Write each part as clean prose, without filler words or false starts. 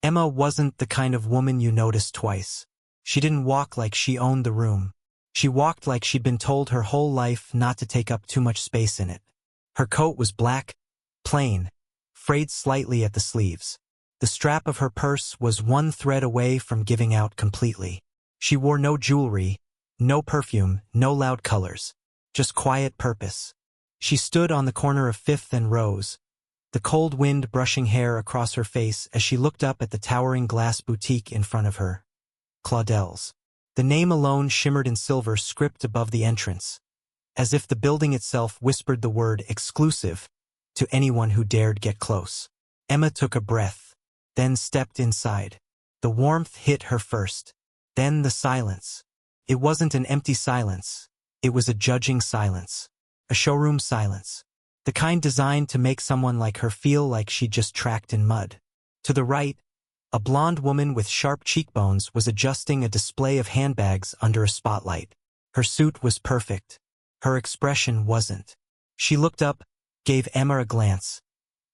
Emma wasn't the kind of woman you notice twice. She didn't walk like she owned the room. She walked like she'd been told her whole life not to take up too much space in it. Her coat was black, plain, frayed slightly at the sleeves. The strap of her purse was one thread away from giving out completely. She wore no jewelry, no perfume, no loud colors, just quiet purpose. She stood on the corner of 5th and Rose, the cold wind brushing hair across her face as she looked up at the towering glass boutique in front of her. Claudel's. The name alone shimmered in silver script above the entrance, as if the building itself whispered the word exclusive to anyone who dared get close. Emma took a breath, then stepped inside. The warmth hit her first, then the silence. It wasn't an empty silence, it was a judging silence, a showroom silence, the kind designed to make someone like her feel like she'd just tracked in mud. To the right, a blonde woman with sharp cheekbones was adjusting a display of handbags under a spotlight. Her suit was perfect. Her expression wasn't. She looked up, gave Emma a glance,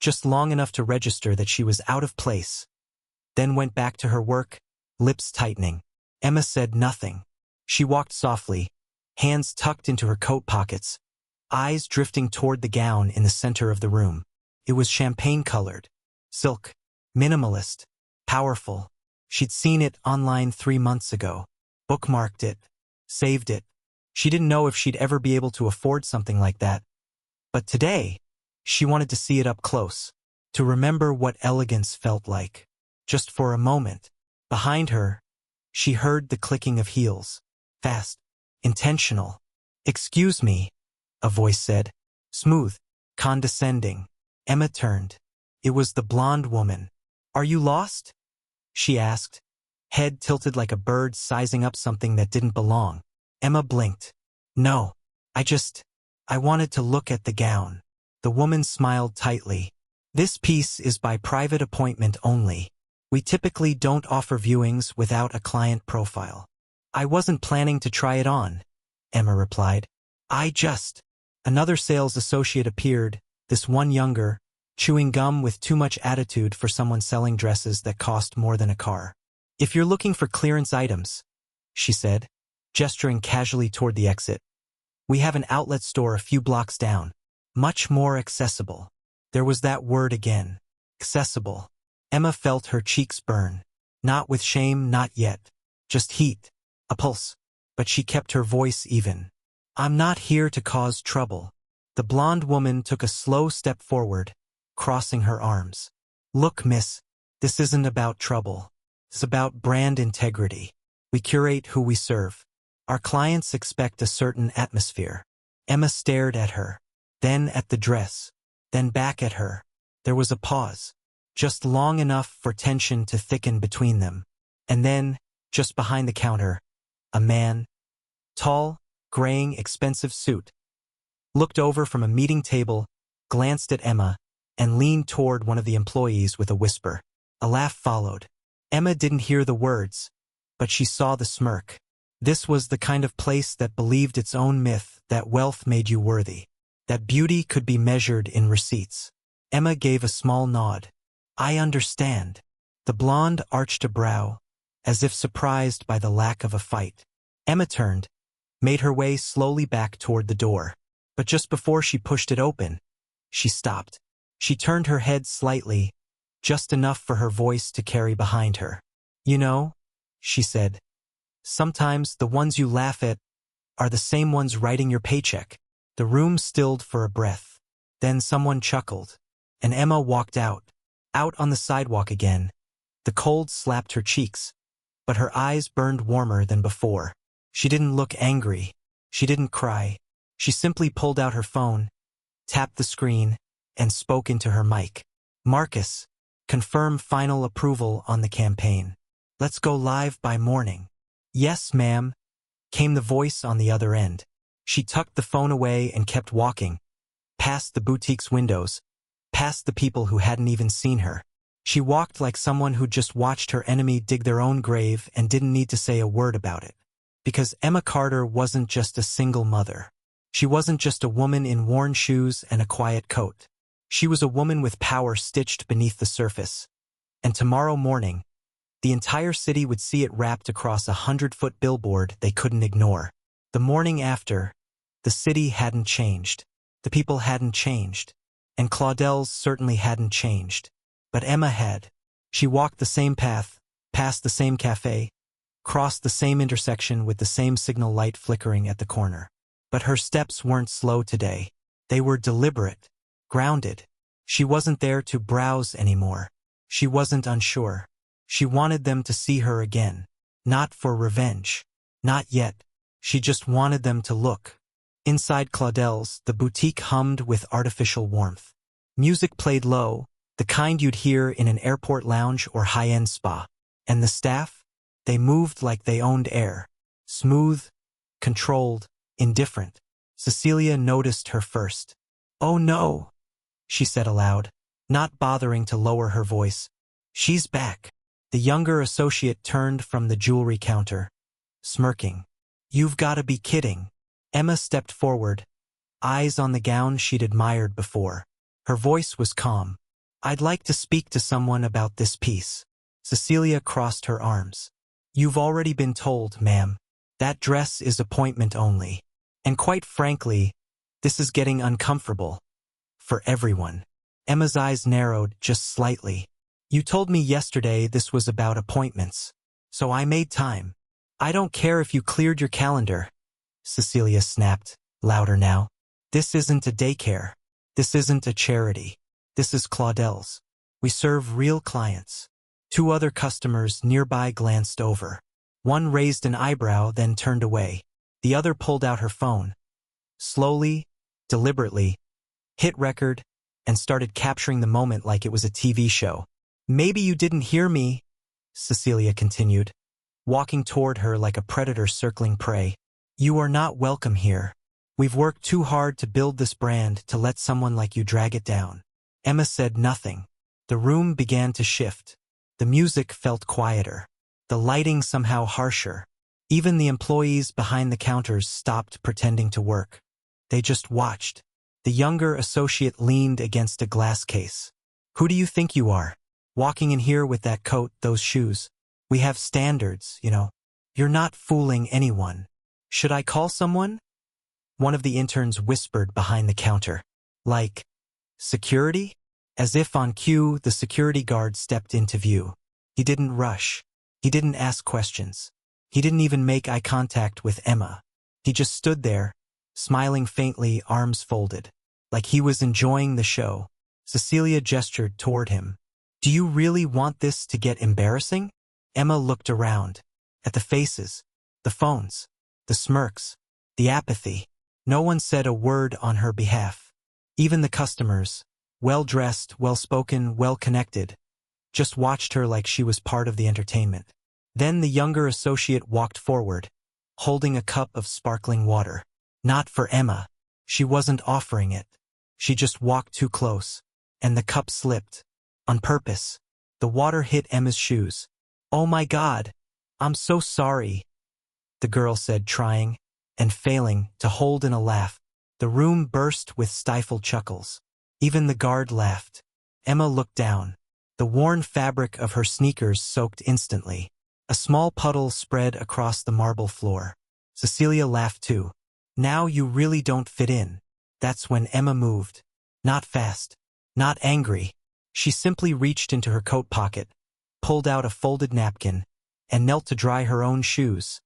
just long enough to register that she was out of place, then went back to her work, lips tightening. Emma said nothing. She walked softly, hands tucked into her coat pockets, eyes drifting toward the gown in the center of the room. It was champagne-colored, silk, minimalist, powerful. She'd seen it online 3 months ago, bookmarked it, saved it. She didn't know if she'd ever be able to afford something like that. But today, she wanted to see it up close, to remember what elegance felt like. Just for a moment. Behind her, she heard the clicking of heels. Fast, intentional. "Excuse me," a voice said. Smooth, condescending. Emma turned. It was the blonde woman. "Are you lost?" she asked, head tilted like a bird sizing up something that didn't belong. Emma blinked. "No, I wanted to look at the gown." The woman smiled tightly. "This piece is by private appointment only. We typically don't offer viewings without a client profile." "I wasn't planning to try it on," Emma replied. Another sales associate appeared, this one younger, chewing gum with too much attitude for someone selling dresses that cost more than a car. "If you're looking for clearance items," she said, gesturing casually toward the exit, "we have an outlet store a few blocks down. Much more accessible." There was that word again. Accessible. Emma felt her cheeks burn. Not with shame, not yet. Just heat. A pulse. But she kept her voice even. "I'm not here to cause trouble." The blonde woman took a slow step forward, crossing her arms. "Look, miss, this isn't about trouble. It's about brand integrity. We curate who we serve. Our clients expect a certain atmosphere." Emma stared at her, then at the dress, then back at her. There was a pause, just long enough for tension to thicken between them. And then, just behind the counter, a man, tall, graying, expensive suit, looked over from a meeting table, glanced at Emma, and leaned toward one of the employees with a whisper. A laugh followed. Emma didn't hear the words, but she saw the smirk. This was the kind of place that believed its own myth that wealth made you worthy, that beauty could be measured in receipts. Emma gave a small nod. "I understand." The blonde arched a brow, as if surprised by the lack of a fight. Emma turned, made her way slowly back toward the door. But just before she pushed it open, she stopped. She turned her head slightly, just enough for her voice to carry behind her. "You know," she said, "sometimes the ones you laugh at are the same ones writing your paycheck." The room stilled for a breath. Then someone chuckled, and Emma walked out on the sidewalk again. The cold slapped her cheeks, but her eyes burned warmer than before. She didn't look angry. She didn't cry. She simply pulled out her phone, tapped the screen, and spoke into her mic. "Marcus, confirm final approval on the campaign. Let's go live by morning." "Yes, ma'am," came the voice on the other end. She tucked the phone away and kept walking, past the boutique's windows, past the people who hadn't even seen her. She walked like someone who'd just watched her enemy dig their own grave and didn't need to say a word about it. Because Emma Carter wasn't just a single mother. She wasn't just a woman in worn shoes and a quiet coat. She was a woman with power stitched beneath the surface. and tomorrow morning, the entire city would see it wrapped across a 100-foot billboard they couldn't ignore. The morning after, the city hadn't changed. The people hadn't changed. And Claudel's certainly hadn't changed. But Emma had. She walked the same path, passed the same cafe, crossed the same intersection with the same signal light flickering at the corner. But her steps weren't slow today. They were deliberate, grounded. She wasn't there to browse anymore. She wasn't unsure. She wanted them to see her again. Not for revenge. Not yet. She just wanted them to look. Inside Claudel's, the boutique hummed with artificial warmth. Music played low, the kind you'd hear in an airport lounge or high-end spa. And the staff? They moved like they owned air. Smooth, controlled, indifferent. Cecilia noticed her first. "Oh no," she said aloud, not bothering to lower her voice. "She's back." The younger associate turned from the jewelry counter, smirking. "You've got to be kidding." Emma stepped forward, eyes on the gown she'd admired before. Her voice was calm. "I'd like to speak to someone about this piece." Cecilia crossed her arms. "You've already been told, ma'am. That dress is appointment only. And quite frankly, this is getting uncomfortable. For everyone." Emma's eyes narrowed just slightly. "You told me yesterday this was about appointments. So I made time. I don't care if you cleared your calendar." Cecilia snapped, louder now. "This isn't a daycare. This isn't a charity. This is Claudel's. We serve real clients." Two other customers nearby glanced over. One raised an eyebrow, then turned away. The other pulled out her phone. Slowly, deliberately, hit record, and started capturing the moment like it was a TV show. "Maybe you didn't hear me," Cecilia continued, walking toward her like a predator circling prey. "You are not welcome here. We've worked too hard to build this brand to let someone like you drag it down." Emma said nothing. The room began to shift. The music felt quieter. The lighting somehow harsher. Even the employees behind the counters stopped pretending to work. They just watched. The younger associate leaned against a glass case. "Who do you think you are? Walking in here with that coat, those shoes. We have standards, you know. You're not fooling anyone. Should I call someone?" One of the interns whispered behind the counter. "Like, security?" As if on cue, the security guard stepped into view. He didn't rush. He didn't ask questions. He didn't even make eye contact with Emma. He just stood there, smiling faintly, arms folded, like he was enjoying the show. Cecilia gestured toward him. "Do you really want this to get embarrassing?" Emma looked around, at the faces, the phones, the smirks, the apathy. No one said a word on her behalf. Even the customers, well-dressed, well-spoken, well-connected, just watched her like she was part of the entertainment. Then the younger associate walked forward, holding a cup of sparkling water. Not for Emma. She wasn't offering it. She just walked too close, and the cup slipped. On purpose. The water hit Emma's shoes. "Oh my God, I'm so sorry," the girl said, trying, and failing, to hold in a laugh. The room burst with stifled chuckles. Even the guard laughed. Emma looked down. The worn fabric of her sneakers soaked instantly. A small puddle spread across the marble floor. Cecilia laughed too. "Now you really don't fit in." That's when Emma moved. Not fast. Not angry. She simply reached into her coat pocket, pulled out a folded napkin, and knelt to dry her own shoes.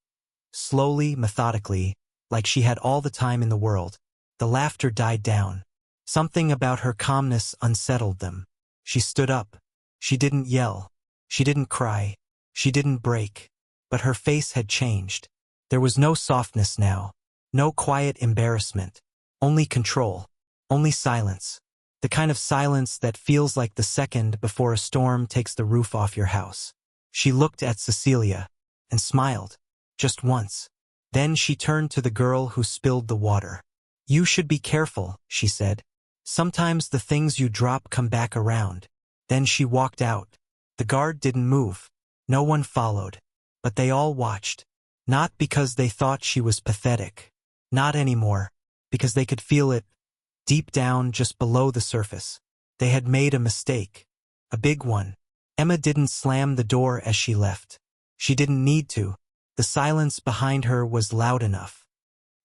Slowly, methodically, like she had all the time in the world. The laughter died down. Something about her calmness unsettled them. She stood up. She didn't yell. She didn't cry. She didn't break. But her face had changed. There was no softness now. No quiet embarrassment. Only control. Only silence. The kind of silence that feels like the second before a storm takes the roof off your house. She looked at Cecilia and smiled. Just once. Then she turned to the girl who spilled the water. "You should be careful," she said. "Sometimes the things you drop come back around." Then she walked out. The guard didn't move. No one followed. But they all watched. Not because they thought she was pathetic. Not anymore. Because they could feel it, deep down just below the surface. They had made a mistake. A big one. Emma didn't slam the door as she left. She didn't need to. The silence behind her was loud enough.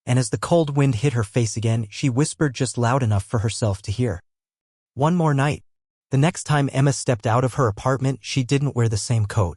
And as the cold wind hit her face again, she whispered just loud enough for herself to hear. One more night. The next time Emma stepped out of her apartment, she didn't wear the same coat.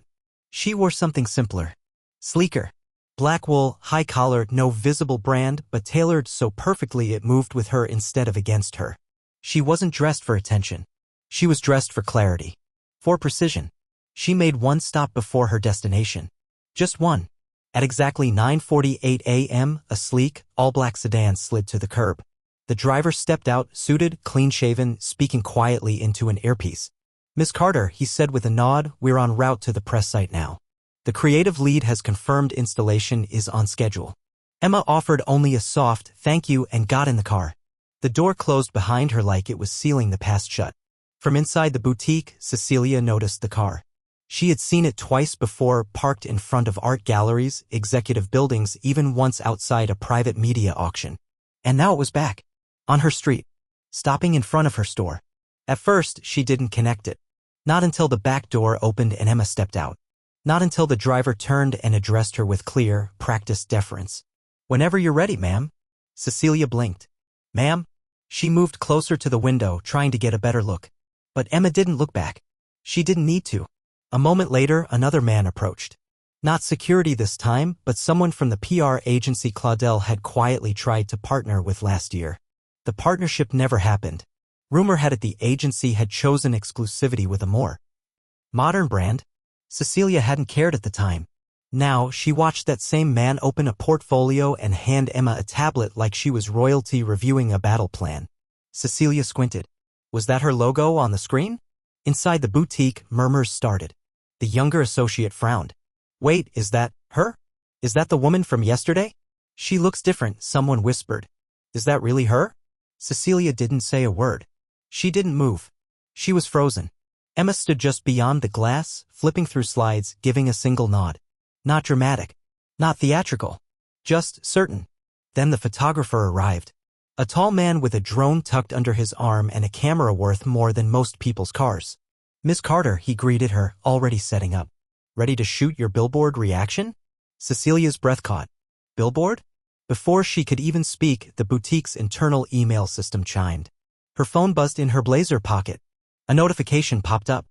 She wore something simpler. Sleeker. Black wool, high collar, no visible brand, but tailored so perfectly it moved with her instead of against her. She wasn't dressed for attention. She was dressed for clarity. For precision. She made one stop before her destination. Just one. At exactly 9:48 a.m., a sleek, all-black sedan slid to the curb. The driver stepped out, suited, clean-shaven, speaking quietly into an earpiece. "Miss Carter," he said with a nod, "we're en route to the press site now. The creative lead has confirmed installation is on schedule." Emma offered only a soft thank you and got in the car. The door closed behind her like it was sealing the past shut. From inside the boutique, Cecilia noticed the car. She had seen it twice before, parked in front of art galleries, executive buildings, even once outside a private media auction. And now it was back. On her street. Stopping in front of her store. At first, she didn't connect it. Not until the back door opened and Emma stepped out. Not until the driver turned and addressed her with clear, practiced deference. "Whenever you're ready, ma'am." Cecilia blinked. "Ma'am?" She moved closer to the window, trying to get a better look. But Emma didn't look back. She didn't need to. A moment later, another man approached. Not security this time, but someone from the PR agency Claudel had quietly tried to partner with last year. The partnership never happened. Rumor had it the agency had chosen exclusivity with a more modern brand. Cecilia hadn't cared at the time. Now, she watched that same man open a portfolio and hand Emma a tablet like she was royalty reviewing a battle plan. Cecilia squinted. Was that her logo on the screen? Inside the boutique, murmurs started. The younger associate frowned. "Wait, is that her? Is that the woman from yesterday?" "She looks different," someone whispered. "Is that really her?" Cecilia didn't say a word. She didn't move. She was frozen. Emma stood just beyond the glass, flipping through slides, giving a single nod. Not dramatic. Not theatrical. Just certain. Then the photographer arrived. A tall man with a drone tucked under his arm and a camera worth more than most people's cars. "Miss Carter," he greeted her, already setting up. "Ready to shoot your Billboard reaction?" Cecilia's breath caught. Billboard? Before she could even speak, the boutique's internal email system chimed. Her phone buzzed in her blazer pocket. A notification popped up.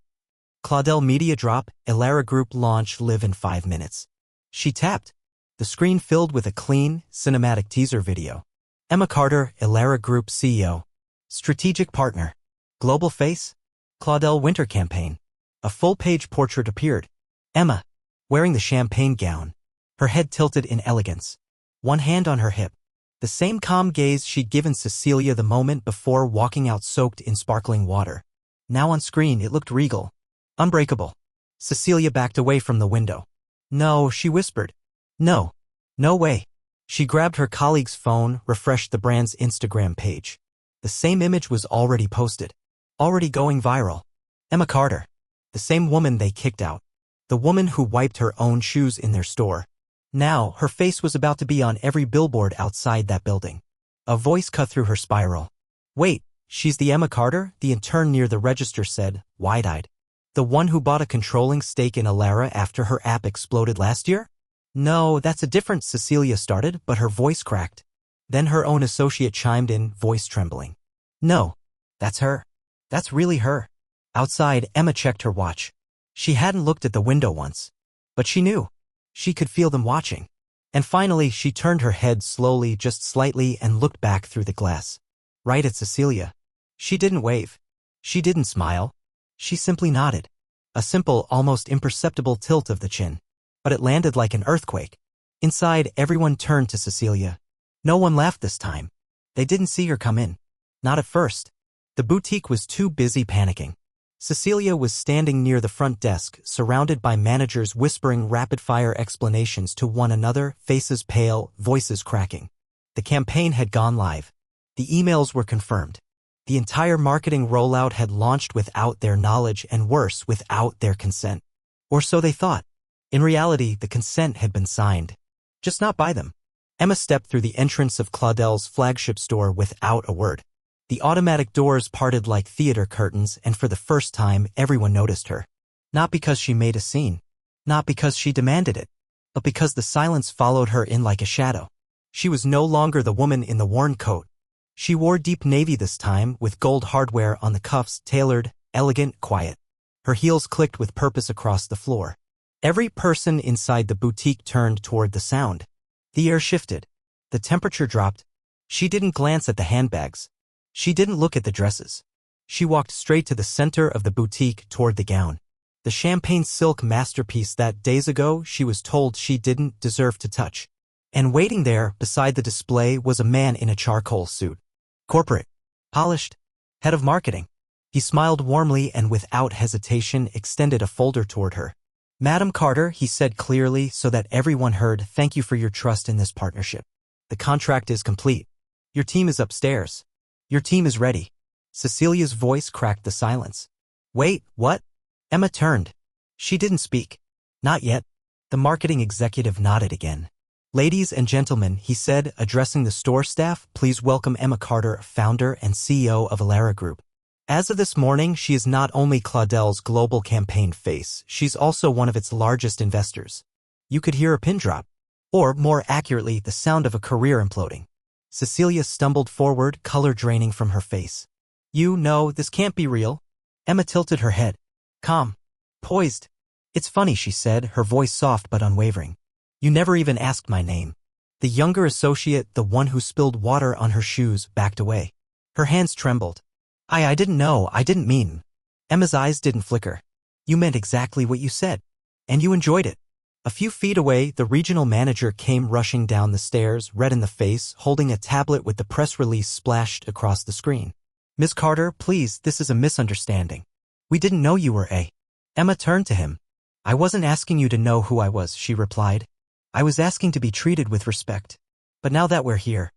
Claudel Media Drop, Elara Group launch live in 5 minutes. She tapped. The screen filled with a clean, cinematic teaser video. Emma Carter, Elara Group CEO. Strategic Partner. Global Face. Claudel Winter Campaign. A full-page portrait appeared. Emma, wearing the champagne gown. Her head tilted in elegance. One hand on her hip. The same calm gaze she'd given Cecilia the moment before walking out soaked in sparkling water. Now on screen it looked regal. Unbreakable. Cecilia backed away from the window. "No," she whispered. "No. No way." She grabbed her colleague's phone, refreshed the brand's Instagram page. The same image was already posted. Already going viral. Emma Carter. The same woman they kicked out. The woman who wiped her own shoes in their store. Now, her face was about to be on every billboard outside that building. A voice cut through her spiral. "Wait, she's the Emma Carter?" the intern near the register said, wide-eyed. "The one who bought a controlling stake in Elara after her app exploded last year?" "No, that's a different," Cecilia started, but her voice cracked. Then her own associate chimed in, voice trembling. "No, that's her. That's really her." Outside, Emma checked her watch. She hadn't looked at the window once. But she knew. She could feel them watching. And finally, she turned her head slowly, just slightly, and looked back through the glass. Right at Cecilia. She didn't wave. She didn't smile. She simply nodded. A simple, almost imperceptible tilt of the chin. But it landed like an earthquake. Inside, everyone turned to Cecilia. No one laughed this time. They didn't see her come in. Not at first. The boutique was too busy panicking. Cecilia was standing near the front desk, surrounded by managers whispering rapid-fire explanations to one another, faces pale, voices cracking. The campaign had gone live. The emails were confirmed. The entire marketing rollout had launched without their knowledge and worse, without their consent. Or so they thought. In reality, the consent had been signed. Just not by them. Emma stepped through the entrance of Claudel's flagship store without a word. The automatic doors parted like theater curtains, and for the first time, everyone noticed her. Not because she made a scene. Not because she demanded it. But because the silence followed her in like a shadow. She was no longer the woman in the worn coat. She wore deep navy this time, with gold hardware on the cuffs, tailored, elegant, quiet. Her heels clicked with purpose across the floor. Every person inside the boutique turned toward the sound. The air shifted. The temperature dropped. She didn't glance at the handbags. She didn't look at the dresses. She walked straight to the center of the boutique toward the gown. The champagne silk masterpiece that days ago she was told she didn't deserve to touch. And waiting there beside the display was a man in a charcoal suit. Corporate. Polished. Head of marketing. He smiled warmly and without hesitation extended a folder toward her. Madam Carter, he said clearly so that everyone heard, thank you for your trust in this partnership. The contract is complete. Your team is upstairs. Your team is ready. Cecilia's voice cracked the silence. Wait, what? Emma turned. She didn't speak. Not yet. The marketing executive nodded again. Ladies and gentlemen, he said, addressing the store staff, please welcome Emma Carter, founder and CEO of Elara Group. As of this morning, she is not only Claudel's global campaign face, she's also one of its largest investors. You could hear a pin drop. Or, more accurately, the sound of a career imploding. Cecilia stumbled forward, color draining from her face. You know, this can't be real. Emma tilted her head. Calm. Poised. It's funny, she said, her voice soft but unwavering. You never even asked my name. The younger associate, the one who spilled water on her shoes, backed away. Her hands trembled. I didn't know, I didn't mean. Emma's eyes didn't flicker. You meant exactly what you said. And you enjoyed it. A few feet away, the regional manager came rushing down the stairs, red in the face, holding a tablet with the press release splashed across the screen. Miss Carter, please, this is a misunderstanding. We didn't know you were a... Emma turned to him. I wasn't asking you to know who I was, she replied. I was asking to be treated with respect. But now that we're here,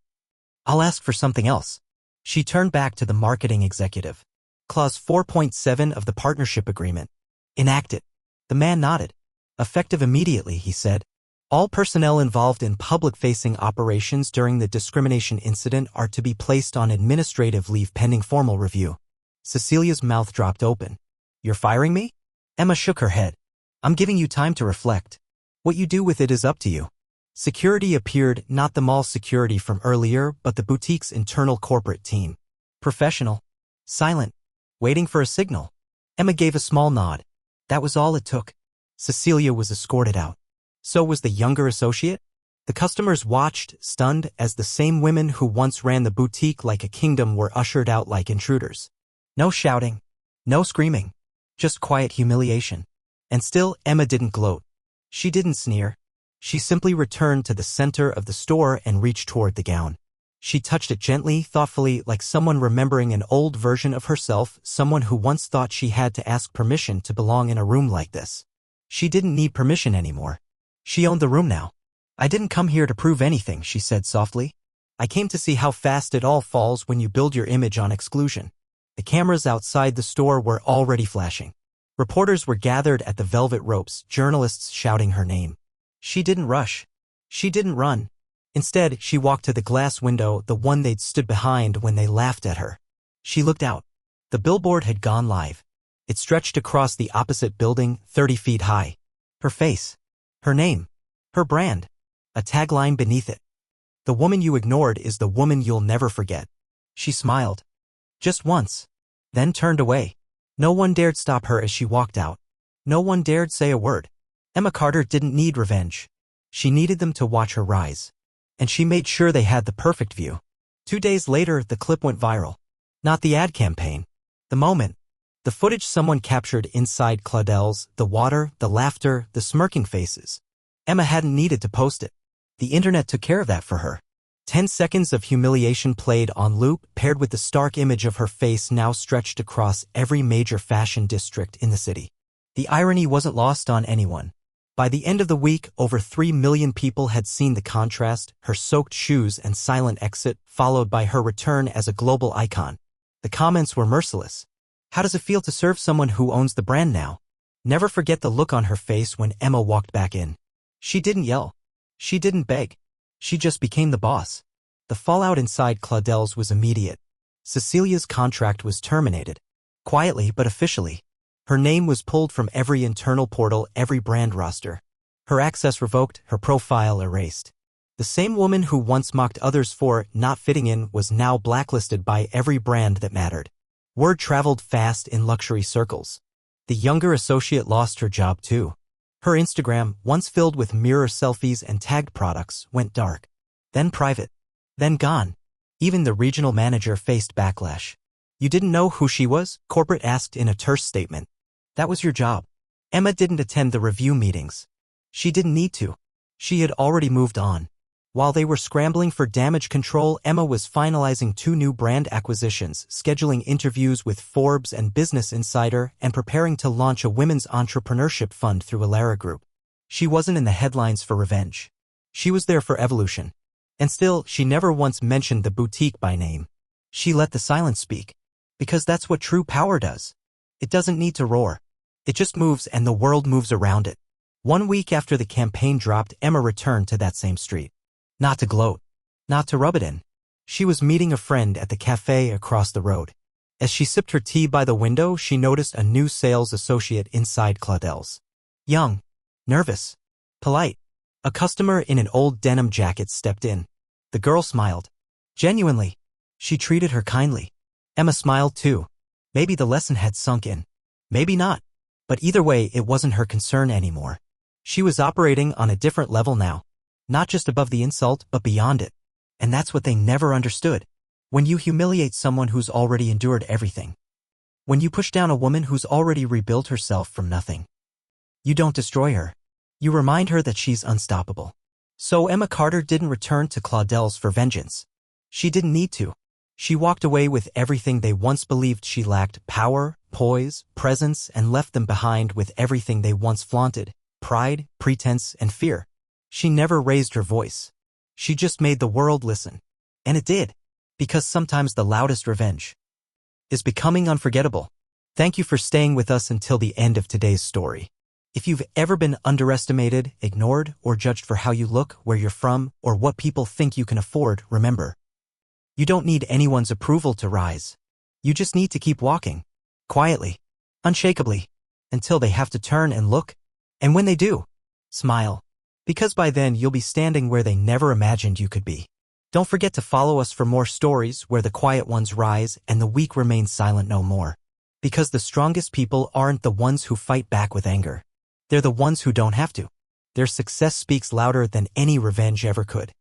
I'll ask for something else. She turned back to the marketing executive. Clause 4.7 of the partnership agreement. Enact it. The man nodded. Effective immediately, he said. All personnel involved in public-facing operations during the discrimination incident are to be placed on administrative leave pending formal review. Cecilia's mouth dropped open. You're firing me? Emma shook her head. I'm giving you time to reflect. What you do with it is up to you. Security appeared, not the mall security from earlier, but the boutique's internal corporate team. Professional. Silent. Waiting for a signal. Emma gave a small nod. That was all it took. Cecilia was escorted out. So was the younger associate? The customers watched, stunned, as the same women who once ran the boutique like a kingdom were ushered out like intruders. No shouting. No screaming. Just quiet humiliation. And still, Emma didn't gloat. She didn't sneer. She simply returned to the center of the store and reached toward the gown. She touched it gently, thoughtfully, like someone remembering an old version of herself, someone who once thought she had to ask permission to belong in a room like this. She didn't need permission anymore. She owned the room now. I didn't come here to prove anything, she said softly. I came to see how fast it all falls when you build your image on exclusion. The cameras outside the store were already flashing. Reporters were gathered at the velvet ropes, journalists shouting her name. She didn't rush. She didn't run. Instead, she walked to the glass window, the one they'd stood behind when they laughed at her. She looked out. The billboard had gone live. It stretched across the opposite building, 30 feet high. Her face. Her name. Her brand. A tagline beneath it. The woman you ignored is the woman you'll never forget. She smiled. Just once. Then turned away. No one dared stop her as she walked out. No one dared say a word. Emma Carter didn't need revenge. She needed them to watch her rise. And she made sure they had the perfect view. 2 days later, the clip went viral. Not the ad campaign. The moment. The footage someone captured inside Claudel's, the water, the laughter, the smirking faces. Emma hadn't needed to post it. The internet took care of that for her. 10 seconds of humiliation played on loop, paired with the stark image of her face now stretched across every major fashion district in the city. The irony wasn't lost on anyone. By the end of the week, over 3 million people had seen the contrast, her soaked shoes and silent exit, followed by her return as a global icon. The comments were merciless. How does it feel to serve someone who owns the brand now? Never forget the look on her face when Emma walked back in. She didn't yell. She didn't beg. She just became the boss. The fallout inside Claudel's was immediate. Cecilia's contract was terminated. Quietly but officially. Her name was pulled from every internal portal, every brand roster. Her access revoked, her profile erased. The same woman who once mocked others for not fitting in was now blacklisted by every brand that mattered. Word traveled fast in luxury circles. The younger associate lost her job too. Her Instagram, once filled with mirror selfies and tagged products, went dark. Then private. Then gone. Even the regional manager faced backlash. You didn't know who she was? Corporate asked in a terse statement. That was your job. Emma didn't attend the review meetings. She didn't need to. She had already moved on. While they were scrambling for damage control, Emma was finalizing 2 new brand acquisitions, scheduling interviews with Forbes and Business Insider, and preparing to launch a women's entrepreneurship fund through Elara Group. She wasn't in the headlines for revenge. She was there for evolution. And still, she never once mentioned the boutique by name. She let the silence speak. Because that's what true power does. It doesn't need to roar. It just moves and the world moves around it. 1 week after the campaign dropped, Emma returned to that same street. Not to gloat. Not to rub it in. She was meeting a friend at the cafe across the road. As she sipped her tea by the window, she noticed a new sales associate inside Claudel's. Young. Nervous. Polite. A customer in an old denim jacket stepped in. The girl smiled. Genuinely. She treated her kindly. Emma smiled too. Maybe the lesson had sunk in. Maybe not. But either way, it wasn't her concern anymore. She was operating on a different level now. Not just above the insult, but beyond it. And that's what they never understood. When you humiliate someone who's already endured everything. When you push down a woman who's already rebuilt herself from nothing. You don't destroy her. You remind her that she's unstoppable. So Emma Carter didn't return to Claudel's for vengeance. She didn't need to. She walked away with everything they once believed she lacked: power, poise, presence, and left them behind with everything they once flaunted: pride, pretense, and fear. She never raised her voice. She just made the world listen. And it did. Because sometimes the loudest revenge is becoming unforgettable. Thank you for staying with us until the end of today's story. If you've ever been underestimated, ignored, or judged for how you look, where you're from, or what people think you can afford, remember. You don't need anyone's approval to rise. You just need to keep walking. Quietly. Unshakably. Until they have to turn and look. And when they do, smile. Because by then you'll be standing where they never imagined you could be. Don't forget to follow us for more stories where the quiet ones rise and the weak remain silent no more. Because the strongest people aren't the ones who fight back with anger. They're the ones who don't have to. Their success speaks louder than any revenge ever could.